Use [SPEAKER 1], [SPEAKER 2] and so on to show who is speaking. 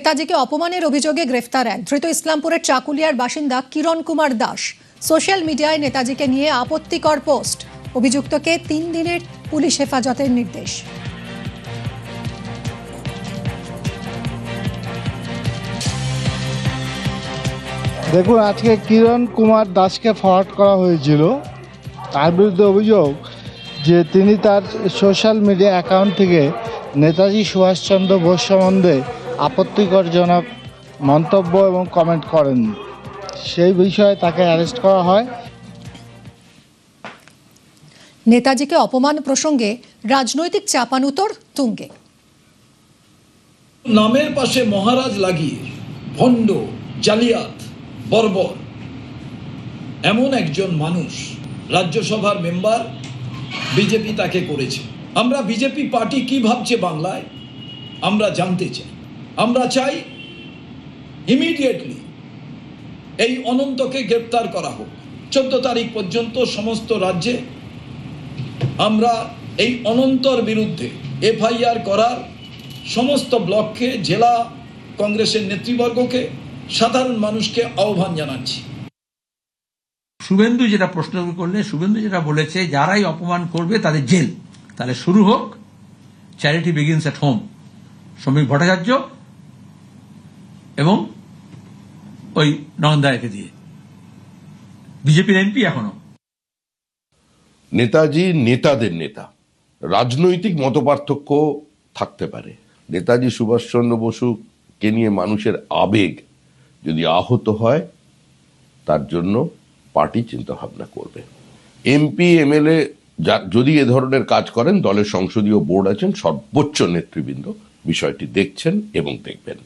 [SPEAKER 1] নেতাজিকে অপমানের অভিযোগে গ্রেফতার এক ধৃত ইসলামপুরের চাকুলিয়ার বাসিন্দা কিরণ কুমার দাস। সোশ্যাল মিডিয়ায় নেতাজিকে নিয়ে আপত্তিকর পোস্ট। অভিযুক্তকে 3 দিনের পুলিশ হেফাজতের নির্দেশ।
[SPEAKER 2] দেখুন, আজকে কিরণ কুমার দাসকে ফরওয়ার্ড করা হয়েছিল। তার বিরুদ্ধে অভিযোগ যে তিনি তার সোশ্যাল মিডিয়া অ্যাকাউন্ট থেকে নেতাজি সুভাষচন্দ্র বোস সম্বন্ধে আপত্তিকরজনক মন্তব্য এবং কমেন্ট করেন। সেই বিষয়ে তাকে অ্যারেস্ট করা হয়।
[SPEAKER 1] নেতাজিকে অপমান প্রসঙ্গে রাজনৈতিক চাপানুতর তুঙ্গে।
[SPEAKER 3] নামের পাশে মহারাজ লাগিয়ে ভণ্ড, জালিয়াত, বর্বর এমন একজন মানুষ রাজ্যসভার মেম্বার, বিজেপি তাকে করেছে। আমরা বিজেপি পার্টি কি ভাবছে বাংলায় আমরা জানতে চাই। আমরা চাই ইমিডিয়েটলি এই অনন্তকে গ্রেপ্তার করা হোক। 14 তারিখ পর্যন্ত সমস্ত রাজ্যে আমরা এই অনন্তর বিরুদ্ধে এফআইআর করার সমস্ত ব্লককে, জেলা কংগ্রেসের নেতৃবর্গকে, সাধারণ মানুষকে আহ্বান জানাচ্ছি।
[SPEAKER 4] শুভেন্দু যেটা প্রশ্ন করলে, শুভেন্দু যেটা বলেছে যারাই অপমান করবে তাদের জেল। তাহলে শুরু হোক চ্যারিটি বিগিনস এট হোম। শ্রমিক ভট্টাচার্য এবং ওই নন্দা-কে দিয়ে। বিজেপির এমপি এখনো।
[SPEAKER 5] নেতাজি নেতাদের নেতা। রাজনৈতিক মতপার্থক্য থাকতে পারে, নেতাজি সুভাষচন্দ্র বসুকে নিয়ে মানুষের আবেগ যদি আহত হয় তার জন্য পার্টি চিন্তা ভাবনা করবে। এমপি এমএলএ যদি এ ধরনের কাজ করেন, দলের সংসদীয় বোর্ড আছেন, সর্বোচ্চ নেতৃবৃন্দ বিষয়টি দেখছেন এবং দেখবেন।